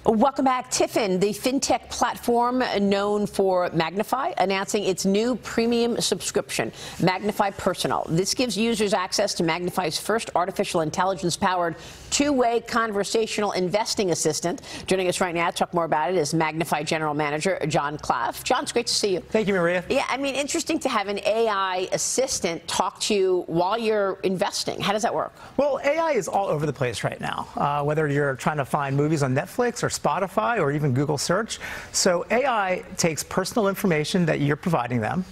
Welcome back. TIFIN, the fintech platform known for Magnifi, announcing its new premium subscription, Magnifi Personal. This gives users access to Magnifi's first artificial intelligence-powered two-way conversational investing assistant. Joining us right now to talk more about it is Magnifi General Manager Jon Klaff. Jon, it's great to see you. Thank you, Maria. Yeah, I mean, interesting to have an AI assistant talk to you while you're investing. How does that work? Well, AI is all over the place right now, whether you're trying to find movies on Netflix or Spotify or even Google search. So AI takes personal information that you're providing them.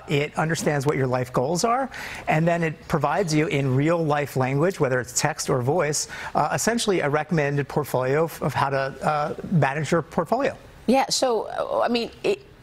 It understands what your life goals are, and then it provides you in real life language, whether it's text or voice, essentially a recommended portfolio of how to manage your portfolio. Yeah, so, I mean,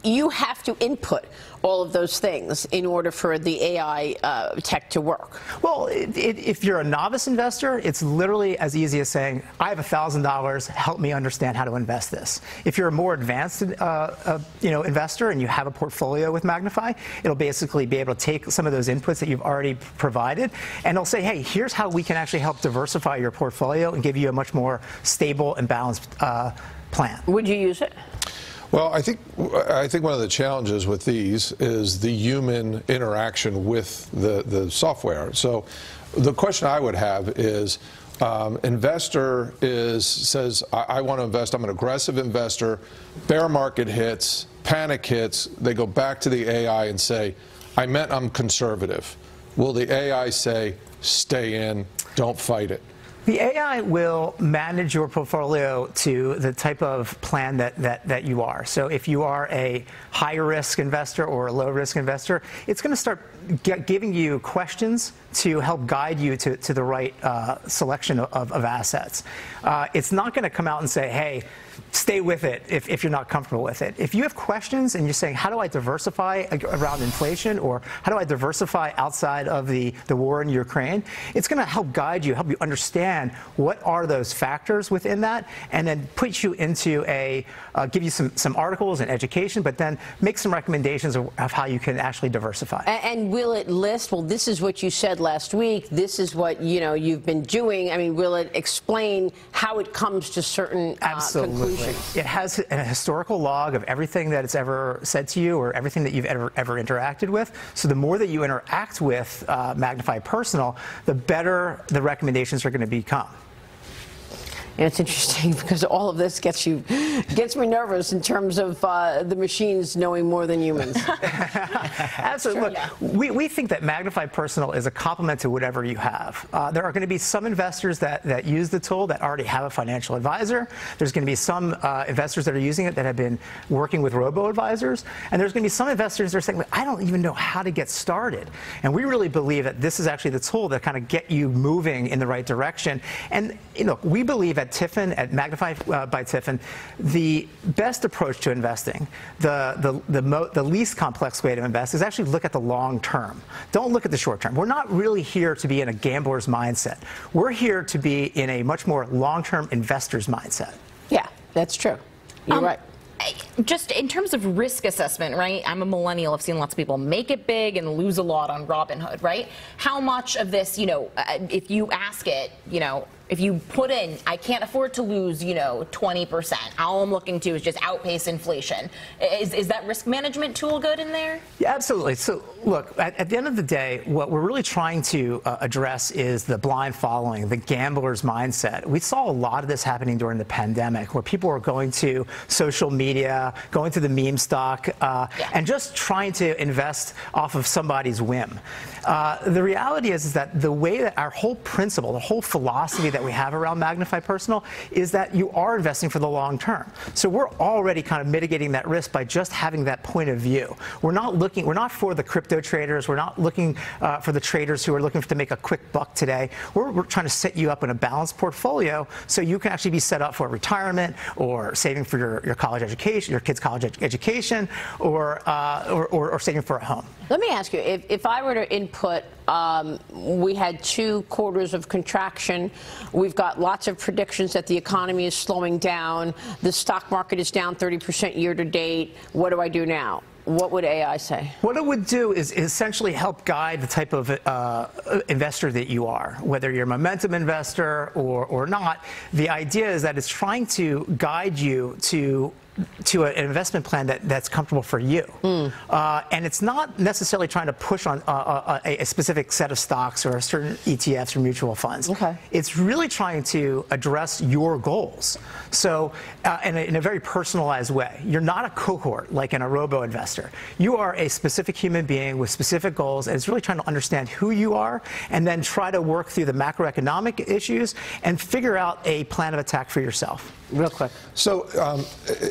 you have to input all of those things in order for the AI tech to work. Well, if you're a novice investor, it's literally as easy as saying, I have $1,000, help me understand how to invest this. If you're a more advanced investor and you have a portfolio with Magnifi, it'll basically be able to take some of those inputs that you've already provided, and it'll say, hey, here's how we can actually help diversify your portfolio and give you a much more stable and balanced plan. Would you use it? Well, I think one of the challenges with these is the human interaction with the software. So the question I would have is, investor says, I want to invest, I'm an aggressive investor, bear market hits, panic hits, they go back to the AI and say, I meant I'm conservative. Will the AI say, stay in, don't fight it? The AI will manage your portfolio to the type of plan that you are. So if you are a higher risk investor or a low risk investor, it's going to start giving you questions to help guide you to the right selection of assets. It's not going to come out and say, hey, stay with it if you're not comfortable with it. If you have questions and you're saying, how do I diversify around inflation, or how do I diversify outside of the war in Ukraine, it's going to help guide you, help you understand what are those factors within that, and then put you into give you some articles and education, but then make some recommendations of how you can actually diversify. And will it list, well, this is what you said last week, this is what you've been doing? I mean, will it explain how it comes to certain conclusions? It has a historical log of everything that it's ever said to you or everything that you've ever interacted with. So the more that you interact with Magnifi Personal, the better the recommendations are going to become. And it's interesting because all of this gets me nervous in terms of the machines knowing more than humans. Absolutely. Look, yeah. we think that Magnifi Personal is a complement to whatever you have. There are going to be some investors that use the tool that already have a financial advisor. There's going to be some investors that are using it that have been working with robo-advisors. And there's going to be some investors that are saying, I don't even know how to get started. And we really believe that this is actually the tool that kind of get you moving in the right direction. And we believe at TIFIN, at Magnifi by TIFIN, the best approach to investing, the least complex way to invest, is actually look at the long term. Don't look at the short term. We're not really here to be in a gambler's mindset. We're here to be in a much more long-term investor's mindset. Yeah, that's true. You're right. Just in terms of risk assessment, right? I'm a millennial. I've seen lots of people make it big and lose a lot on Robinhood, right? How much of this, if you ask it, if you put in, I can't afford to lose, 20%. All I'm looking to is just outpace inflation. Is that risk management tool good in there? Yeah, absolutely. So look, at the end of the day, what we're really trying to address is the blind following, the gambler's mindset. We saw a lot of this happening during the pandemic, where people were going to social media, going to the meme stock, and just trying to invest off of somebody's whim. The reality is that the way that our whole principle, the whole philosophy that we have around Magnifi Personal is that you are investing for the long term. So we're already kind of mitigating that risk by just having that point of view. We're not for the crypto traders. We're not looking for the traders who are looking to make a quick buck today. We're trying to set you up in a balanced portfolio so you can actually be set up for retirement or saving for your college education, your kids' college education, or saving for a home. Let me ask you, if I were to input, we had 2 quarters of contraction. We've got lots of predictions that the economy is slowing down. The stock market is down 30% year to date. What do I do now? What would AI say? What it would do is essentially help guide the type of investor that you are, whether you're a momentum investor or not. The idea is that it's trying to guide you to an investment plan that's comfortable for you. And it's not necessarily trying to push on a specific set of stocks or certain ETFs or mutual funds. Okay. It's really trying to address your goals. So in a very personalized way. You're not a cohort like in a robo-investor. You are a specific human being with specific goals, and it's really trying to understand who you are and then try to work through the macroeconomic issues and figure out a plan of attack for yourself. Real quick. So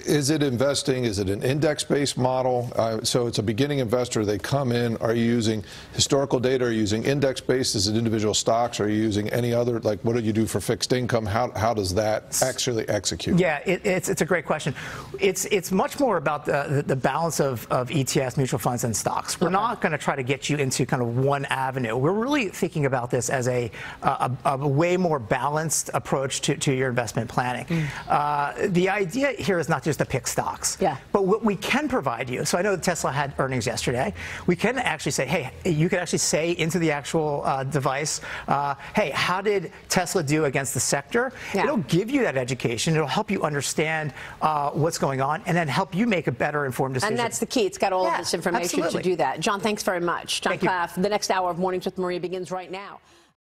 is it investing? Is it an index-based model? So it's a beginning investor. They come in. Are you using historical data? Are you using index-based? Is it individual stocks? Are you using any other, like what do you do for fixed income? How does that actually execute? Yeah, it's a great question. It's much more about the balance of ETFs, mutual funds, and stocks. We're not going to try to get you into kind of one avenue. We're really thinking about this as a way more balanced approach to your investment planning. The idea here is not just to pick stocks, but what we can provide you. So I know that Tesla had earnings yesterday. We can actually say, hey, you can actually say into the actual device, hey, how did Tesla do against the sector? It'll give you that education. It'll help you understand what's going on and then help you make a better informed decision. And that's the key. It's got all of this information to do that. Jon, thanks very much. Jon Klaff, the next hour of Mornings with Maria begins right now.